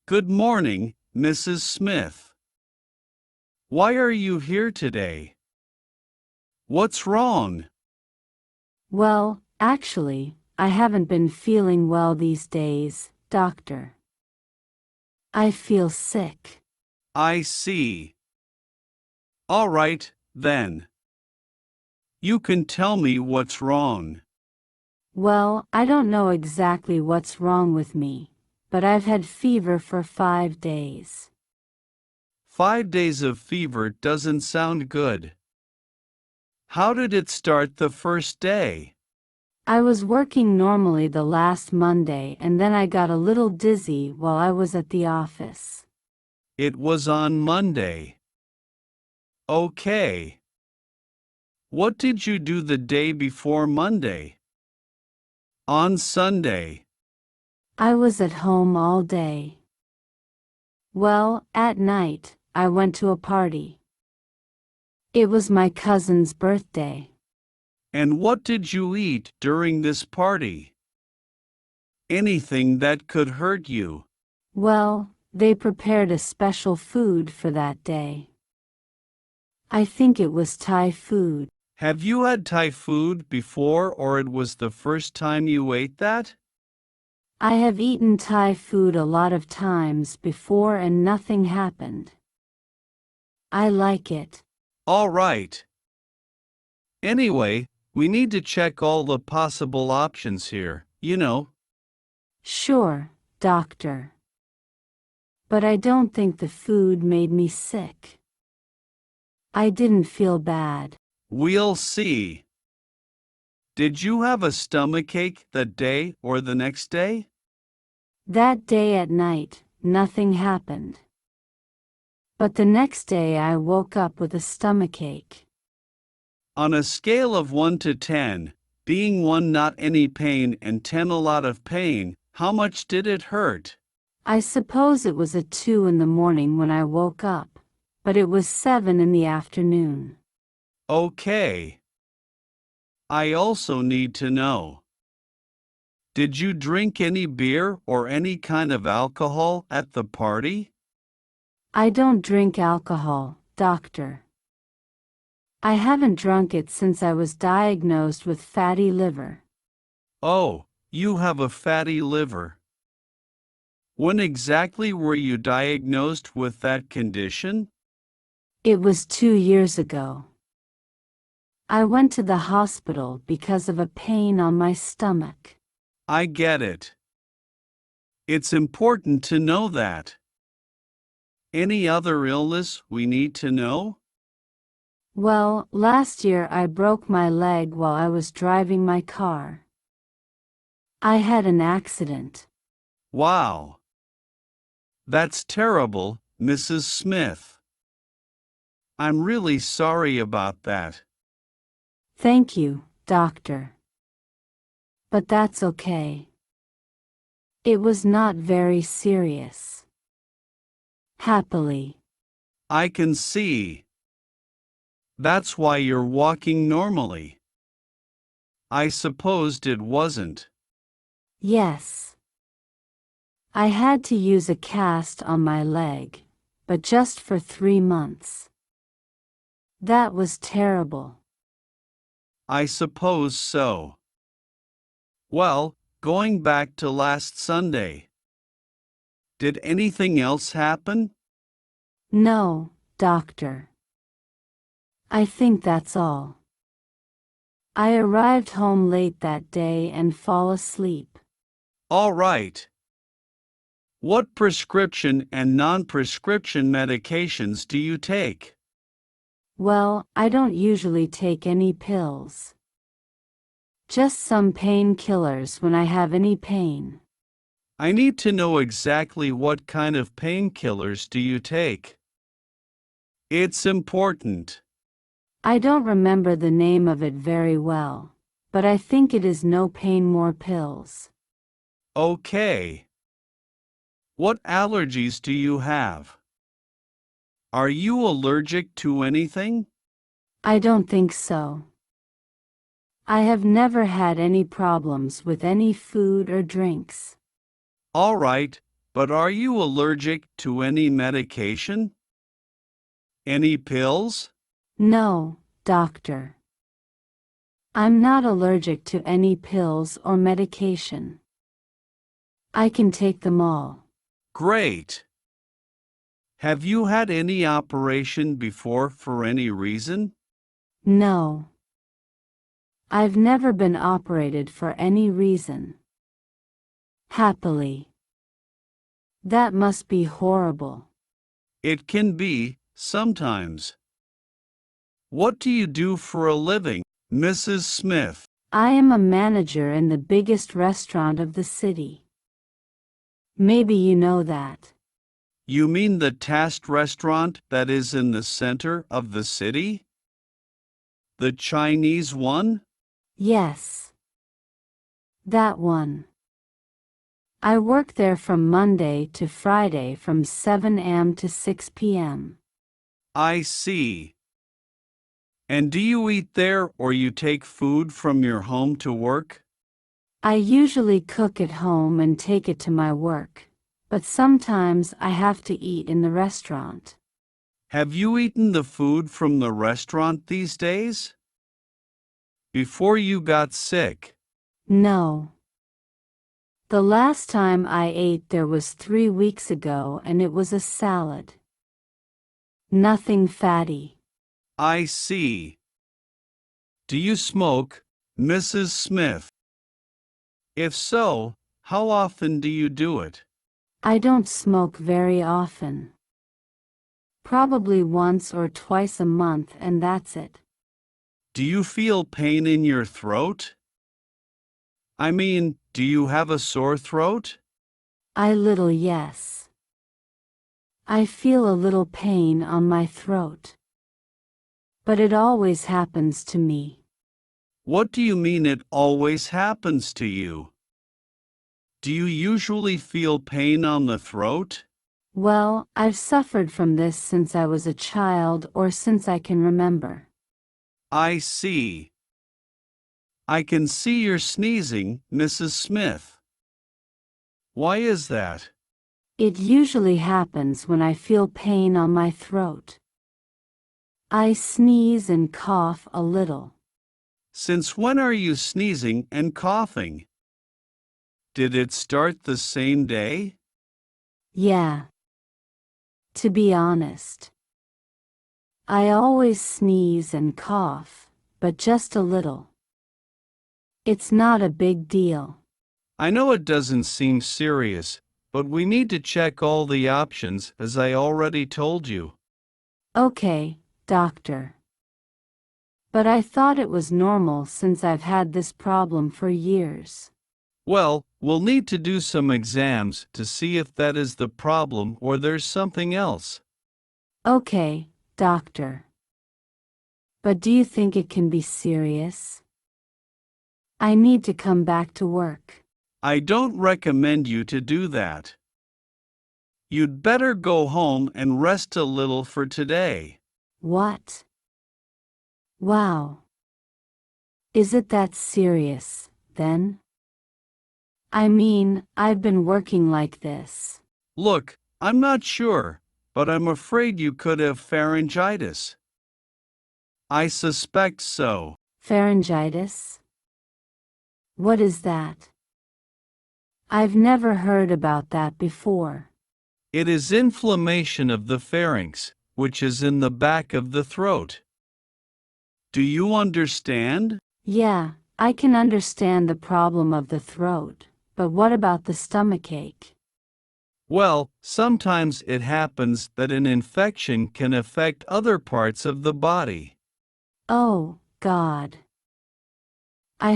Good morning, Mrs. Smith. Why are you here today? What's wrong? Well, actually, I haven't been feeling well these days, doctor. I feel sick. I see. All right, then. You can tell me what's wrong. Well, I don't know exactly what's wrong with me, but I've had fever for 5 days. 5 days of fever doesn't sound good. How did it start the first day? I was working normally the last Monday and then I got a little dizzy while I was at the office. It was on Monday. Okay. What did you do the day before Monday? On Sunday. I was at home all day. Well, at night, I went to a party. It was my cousin's birthday. And what did you eat during this party? Anything that could hurt you. Well, they prepared a special food for that day. I think it was Thai food. Have you had Thai food before or it was the first time you ate that? I have eaten Thai food a lot of times before and nothing happened. I like it. All right. Anyway, we need to check all the possible options here, you know. Sure, doctor. But I don't think the food made me sick. I didn't feel bad. We'll see. Did you have a stomachache that day or the next day? That day at night, nothing happened. But the next day I woke up with a stomachache. On a scale of 1 to 10, being 1 not any pain and 10 a lot of pain, how much did it hurt? I suppose it was a 2 in the morning when I woke up, but it was 7 in the afternoon. Okay. I also need to know. Did you drink any beer or any kind of alcohol at the party? I don't drink alcohol, doctor. I haven't drunk it since I was diagnosed with fatty liver. Oh, you have a fatty liver. When exactly were you diagnosed with that condition? It was 2 years ago. I went to the hospital because of a pain on my stomach. I get it. It's important to know that. Any other illness we need to know? Well, last year I broke my leg while I was driving my car. I had an accident. Wow. That's terrible, Mrs. Smith. I'm really sorry about that. Thank you, doctor. But that's okay. It was not very serious. Happily. I can see. That's why you're walking normally. I supposed it wasn't. Yes. I had to use a cast on my leg, but just for 3 months. That was terrible. I suppose so. Well, going back to last Sunday. Did anything else happen? No, doctor. I think that's all. I arrived home late that day and fall asleep. All right. What prescription and non-prescription medications do you take? Well, I don't usually take any pills. Just some painkillers when I have any pain. I need to know exactly what kind of painkillers do you take. It's important. I don't remember the name of it very well, but I think it is no pain more pills. Okay. What allergies do you have? Are you allergic to anything? I don't think so. I have never had any problems with any food or drinks. All right, But are you allergic to any medication? Any pills? No, doctor. I'm not allergic to any pills or medication. I can take them all. Great. Have you had any operation before for any reason? No. I've never been operated for any reason. Happily. That must be horrible. It can be, sometimes. What do you do for a living, Mrs. Smith? I am a manager in the biggest restaurant of the city. Maybe you know that. You mean the Tast restaurant that is in the center of the city? The Chinese one? Yes. That one. I work there from Monday to Friday from 7 a.m. to 6 p.m. I see. And do you eat there or you take food from your home to work? I usually cook at home and take it to my work, but sometimes I have to eat in the restaurant. Have you eaten the food from the restaurant these days? Before you got sick? No. The last time I ate there was 3 weeks ago and it was a salad. Nothing fatty. I see. Do you smoke, Mrs. Smith? If so, how often do you do it? I don't smoke very often. Probably once or twice a month and that's it. Do you feel pain in your throat? I mean, do you have a sore throat? Yes. I feel a little pain on my throat. But it always happens to me. What do you mean it always happens to you? Do you usually feel pain on the throat? Well, I've suffered from this since I was a child or since I can remember. I see. I can see you're sneezing, Mrs. Smith. Why is that? It usually happens when I feel pain on my throat. I sneeze and cough a little. Since when are you sneezing and coughing? Did it start the same day? Yeah. To be honest. I always sneeze and cough, but just a little. It's not a big deal. I know it doesn't seem serious, but we need to check all the options as I already told you. Okay, doctor. But I thought it was normal since I've had this problem for years. Well, we'll need to do some exams to see if that is the problem or there's something else. Okay, doctor. But do you think it can be serious? I need to come back to work. I don't recommend you to do that. You'd better go home and rest a little for today. What? Wow. Is it that serious, then? I mean, I've been working like this. Look, I'm not sure, but I'm afraid you could have pharyngitis. I suspect so. Pharyngitis? What is that? I've never heard about that before. It is inflammation of the pharynx, which is in the back of the throat. Do you understand? Yeah, I can understand the problem of the throat, but what about the stomachache? Well, sometimes it happens that an infection can affect other parts of the body. Oh, God. I